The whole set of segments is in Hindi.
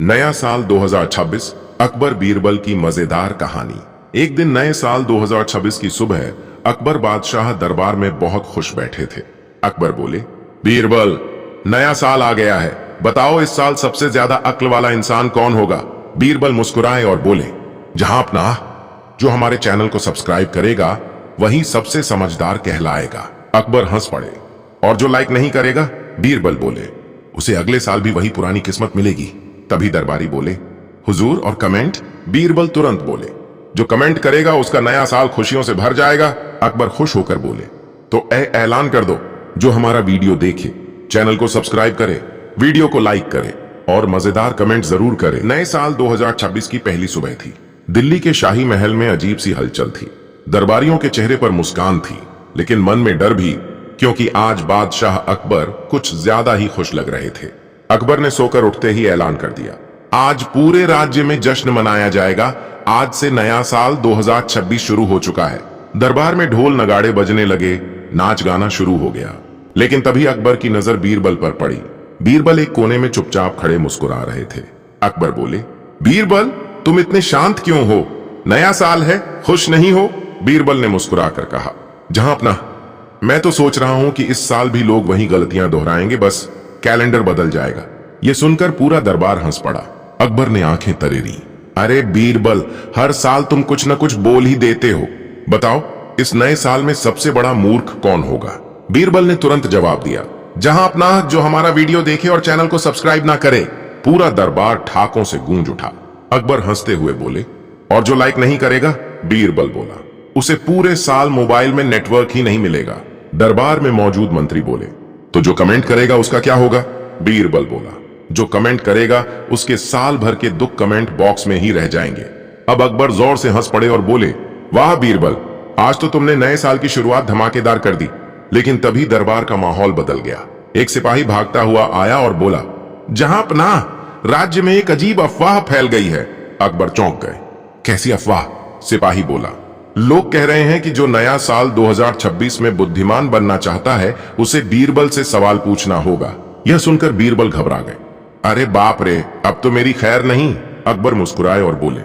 नया साल 2026 अकबर बीरबल की मजेदार कहानी। एक दिन नए साल 2026 की सुबह अकबर बादशाह दरबार में बहुत खुश बैठे थे। अकबर बोले, बीरबल, नया साल आ गया है, बताओ इस साल सबसे ज्यादा अक्ल वाला इंसान कौन होगा। बीरबल मुस्कुराए और बोले, जहांपना, जो हमारे चैनल को सब्सक्राइब करेगा वही सबसे समझदार कहलाएगा। अकबर हंस पड़े। और जो लाइक नहीं करेगा? बीरबल बोले, उसे अगले साल भी वही पुरानी किस्मत मिलेगी। तभी दरबारी बोले, हुजूर, और कमेंट? बीरबल तुरंत बोले, जो कमेंट करेगा उसका नया साल खुशियों से भर जाएगा। अकबर खुश होकर बोले, तो ऐलान कर दो, जो हमारा वीडियो देखे चैनल को सब्सक्राइब करे, वीडियो को लाइक करे और मजेदार कमेंट जरूर करे। नए साल 2026 की पहली सुबह थी। दिल्ली के शाही महल में अजीब सी हलचल थी। दरबारियों के चेहरे पर मुस्कान थी, लेकिन मन में डर भी, क्योंकि आज बादशाह अकबर कुछ ज्यादा ही खुश लग रहे थे। अकबर ने सोकर उठते ही ऐलान कर दिया, आज पूरे राज्य में जश्न मनाया जाएगा। आज से नया साल 2026 शुरू हो चुका है। दरबार में ढोल नगाड़े बजने लगे, नाच गाना शुरू हो गया। लेकिन तभी अकबर की नजर बीरबल पर पड़ी। बीरबल एक कोने में चुपचाप खड़े मुस्कुरा रहे थे। अकबर बोले, बीरबल, तुम इतने शांत क्यों हो? नया साल है, खुश नहीं हो? बीरबल ने मुस्कुराकर कहा, जहांपना, मैं तो सोच रहा हूं कि इस साल भी लोग वही गलतियां दोहराएंगे, बस कैलेंडर बदल जाएगा। यह सुनकर पूरा दरबार हंस पड़ा। अकबर ने आंखें तरेरी। अरे बीरबल, हर साल तुम कुछ न कुछ बोल ही देते हो। बताओ, इस नए साल में सबसे बड़ा मूर्ख कौन होगा? बीरबल ने तुरंत जवाब दिया, जहांपना, जो हमारा वीडियो देखे और चैनल को सब्सक्राइब ना करे। पूरा दरबार ठाकों से गूंज उठा। अकबर हंसते हुए बोले, और जो लाइक नहीं करेगा? बीरबल बोला, उसे पूरे साल मोबाइल में नेटवर्क ही नहीं मिलेगा। दरबार में मौजूद मंत्री बोले, तो जो कमेंट करेगा उसका क्या होगा? बीरबल बोला, जो कमेंट करेगा उसके साल भर के दुख कमेंट बॉक्स में ही रह जाएंगे। अब अकबर जोर से हंस पड़े और बोले, वाह बीरबल, आज तो तुमने नए साल की शुरुआत धमाकेदार कर दी। लेकिन तभी दरबार का माहौल बदल गया। एक सिपाही भागता हुआ आया और बोला, जहांपना, राज्य में एक अजीब अफवाह फैल गई है। अकबर चौंक गए। कैसी अफवाह? सिपाही बोला, लोग कह रहे हैं कि जो नया साल 2026 में बुद्धिमान बनना चाहता है उसे बीरबल से सवाल पूछना होगा। यह सुनकर बीरबल घबरा गए। अरे बाप रे, अब तो मेरी खैर नहीं। अकबर मुस्कुराए और बोले,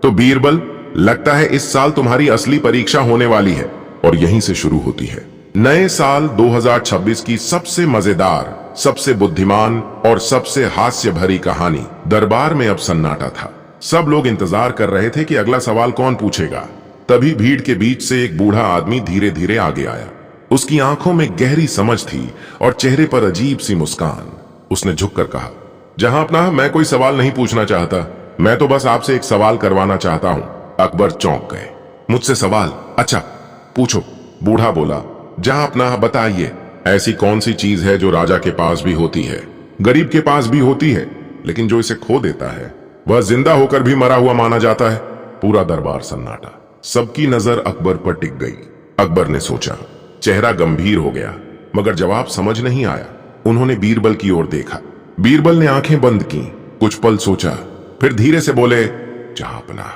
तो बीरबल, लगता है इस साल तुम्हारी असली परीक्षा होने वाली है, और यहीं से शुरू होती है नए साल 2026 की सबसे मजेदार, सबसे बुद्धिमान और सबसे हास्य भरी कहानी। दरबार में अब सन्नाटा था। सब लोग इंतजार कर रहे थे कि अगला सवाल कौन पूछेगा। तभी भीड़ के बीच से एक बूढ़ा आदमी धीरे धीरे आगे आया। उसकी आंखों में गहरी समझ थी और चेहरे पर अजीब सी मुस्कान। उसने झुककर कहा, जहांपना, मैं कोई सवाल नहीं पूछना चाहता, मैं तो बस आपसे एक सवाल करवाना चाहता हूं। अकबर चौंक गए। मुझसे सवाल? अच्छा, पूछो। बूढ़ा बोला, जहांपना, बताइए, ऐसी कौन सी चीज है जो राजा के पास भी होती है, गरीब के पास भी होती है, लेकिन जो इसे खो देता है वह जिंदा होकर भी मरा हुआ माना जाता है? पूरा दरबार सन्नाटा। सबकी नजर अकबर पर टिक गई। अकबर ने सोचा, चेहरा गंभीर हो गया, मगर जवाब समझ नहीं आया। उन्होंने बीरबल की ओर देखा। बीरबल ने आंखें बंद की, कुछ पल सोचा, फिर धीरे से बोले, जहांपना,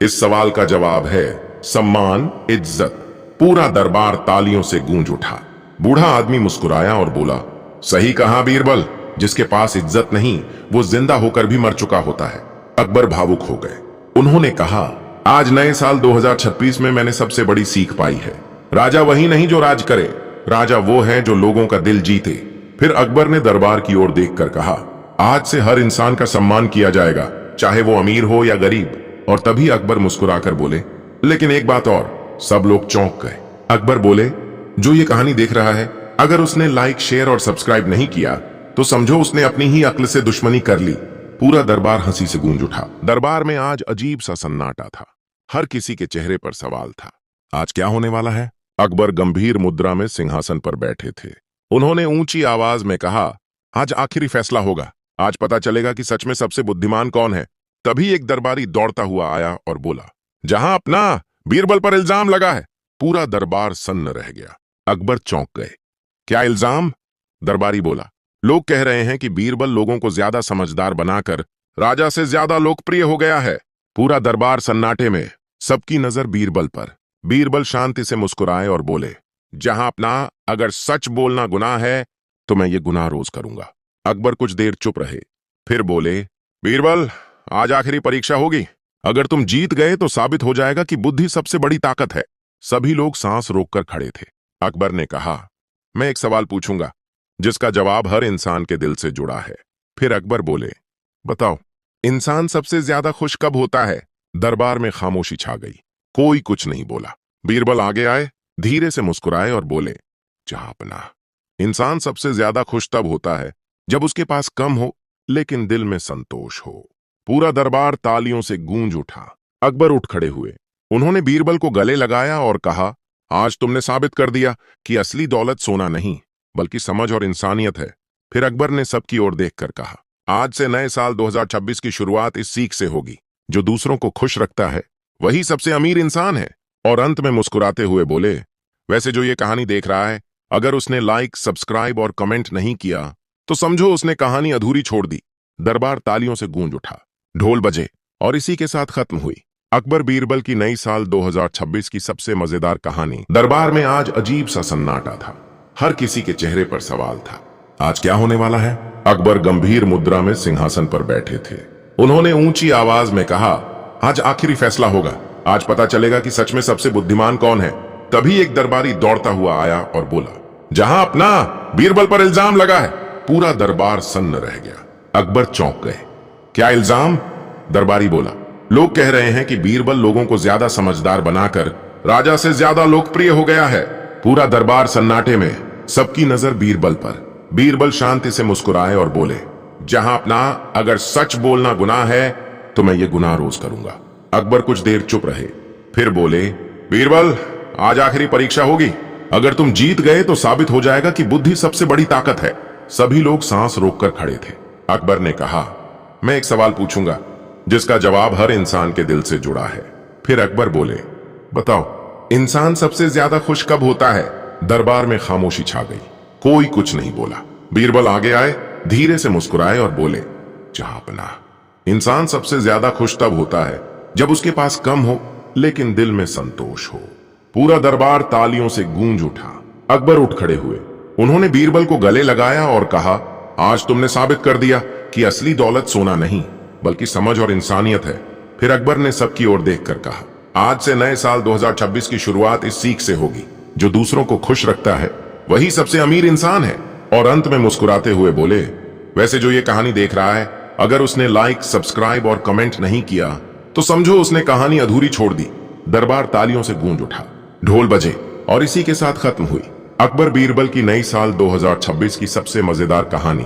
इस सवाल का जवाब है सम्मान, इज्जत। पूरा दरबार तालियों से गूंज उठा। बूढ़ा आदमी मुस्कुराया और बोला, सही कहा बीरबल, जिसके पास इज्जत नहीं वो जिंदा होकर भी मर चुका होता है। अकबर भावुक हो गए। उन्होंने कहा, आज नए साल 2026 में मैंने सबसे बड़ी सीख पाई है, राजा वही नहीं जो राज करे, राजा वो है जो लोगों का दिल जीते। फिर अकबर ने दरबार की ओर देखकर कहा, आज से हर इंसान का सम्मान किया जाएगा, चाहे वो अमीर हो या गरीब। और तभी अकबर मुस्कुराकर बोले, लेकिन एक बात और। सब लोग चौंक गए। अकबर बोले, जो ये कहानी देख रहा है, अगर उसने लाइक, शेयर और सब्सक्राइब नहीं किया तो समझो उसने अपनी ही अक्ल से दुश्मनी कर ली। पूरा दरबार हंसी से गूंज उठा। दरबार में आज अजीब सा सन्नाटा था। हर किसी के चेहरे पर सवाल था, आज क्या होने वाला है? अकबर गंभीर मुद्रा में सिंहासन पर बैठे थे। उन्होंने ऊंची आवाज में कहा, आज आखिरी फैसला होगा, आज पता चलेगा कि सच में सबसे बुद्धिमान कौन है। तभी एक दरबारी दौड़ता हुआ आया और बोला, जहांपना, बीरबल पर इल्जाम लगा है। पूरा दरबार सन्न रह गया। अकबर चौंक गए। क्या इल्जाम? दरबारी बोला, लोग कह रहे हैं कि बीरबल लोगों को ज्यादा समझदार बनाकर राजा से ज्यादा लोकप्रिय हो गया है। पूरा दरबार सन्नाटे में, सबकी नजर बीरबल पर। बीरबल शांति से मुस्कुराए और बोले, जहांपना, अगर सच बोलना गुनाह है तो मैं ये गुनाह रोज करूंगा। अकबर कुछ देर चुप रहे, फिर बोले, बीरबल, आज आखिरी परीक्षा होगी। अगर तुम जीत गए तो साबित हो जाएगा कि बुद्धि सबसे बड़ी ताकत है। सभी लोग सांस रोककर खड़े थे। अकबर ने कहा, मैं एक सवाल पूछूंगा जिसका जवाब हर इंसान के दिल से जुड़ा है। फिर अकबर बोले, बताओ, इंसान सबसे ज्यादा खुश कब होता है? दरबार में खामोशी छा गई। कोई कुछ नहीं बोला। बीरबल आगे आए, धीरे से मुस्कुराए और बोले, जहांपना, इंसान सबसे ज्यादा खुश तब होता है जब उसके पास कम हो लेकिन दिल में संतोष हो। पूरा दरबार तालियों से गूंज उठा। अकबर उठ खड़े हुए। उन्होंने बीरबल को गले लगाया और कहा, आज तुमने साबित कर दिया कि असली दौलत सोना नहीं बल्कि समझ और इंसानियत है। फिर अकबर ने सबकी ओर देखकर कहा, आज से नए साल 2026 की शुरुआत इस सीख से होगी, जो दूसरों को खुश रखता है वही सबसे अमीर इंसान है। और अंत में मुस्कुराते हुए बोले, वैसे जो ये कहानी देख रहा है, अगर उसने लाइक, सब्सक्राइब और कमेंट नहीं किया तो समझो उसने कहानी अधूरी छोड़ दी। दरबार तालियों से गूंज उठा, ढोल बजे और इसी के साथ खत्म हुई अकबर बीरबल की नई साल 2026 की सबसे मजेदार कहानी। दरबार में आज अजीब सा सन्नाटा था। हर किसी के चेहरे पर सवाल था, आज क्या होने वाला है? अकबर गंभीर मुद्रा में सिंहासन पर बैठे थे। उन्होंने ऊंची आवाज में कहा, आज आखिरी फैसला होगा। आज पता चलेगा कि सच में सबसे बुद्धिमान कौन है। तभी एक दरबारी दौड़ता हुआ आया और बोला, जहां अपना, बीरबल पर इल्जाम लगा है। पूरा दरबार सन्न रह गया। अकबर चौंक गए। क्या इल्जाम? दरबारी बोला, लोग कह रहे हैं कि बीरबल लोगों को ज्यादा समझदार बनाकर राजा से ज्यादा लोकप्रिय हो गया है। पूरा दरबार सन्नाटे में, सबकी नजर बीरबल पर। बीरबल शांति से मुस्कुराए और बोले, जहां अपना, अगर सच बोलना गुनाह है तो मैं ये गुनाह रोज करूंगा। अकबर कुछ देर चुप रहे, फिर बोले, बीरबल, आज आखिरी परीक्षा होगी। अगर तुम जीत गए तो साबित हो जाएगा कि बुद्धि सबसे बड़ी ताकत है। सभी लोग सांस रोककर खड़े थे। अकबर ने कहा, मैं एक सवाल पूछूंगा जिसका जवाब हर इंसान के दिल से जुड़ा है। फिर अकबर बोले, बताओ, इंसान सबसे ज्यादा खुश कब होता है? दरबार में खामोशी छा गई। कोई कुछ नहीं बोला। बीरबल आगे आए, धीरे से मुस्कुराए और बोले, जहांपना, इंसान सबसे ज्यादा खुश तब होता है जब उसके पास कम हो लेकिन दिल में संतोष हो। पूरा दरबार तालियों से गूंज उठा। अकबर उठ खड़े हुए। उन्होंने बीरबल को गले लगाया और कहा, आज तुमने साबित कर दिया कि असली दौलत सोना नहीं बल्कि समझ और इंसानियत है। फिर अकबर ने सबकी ओर देखकर कहा, आज से नए साल 2026 की शुरुआत इस सीख से होगी, जो दूसरों को खुश रखता है वही सबसे अमीर इंसान है। और अंत में मुस्कुराते हुए बोले, वैसे जो ये कहानी देख रहा है, अगर उसने लाइक, सब्सक्राइब और कमेंट नहीं किया तो समझो उसने कहानी अधूरी छोड़ दी। दरबार तालियों से गूंज उठा, ढोल बजे और इसी के साथ खत्म हुई अकबर बीरबल की नई साल 2026 की सबसे मजेदार कहानी।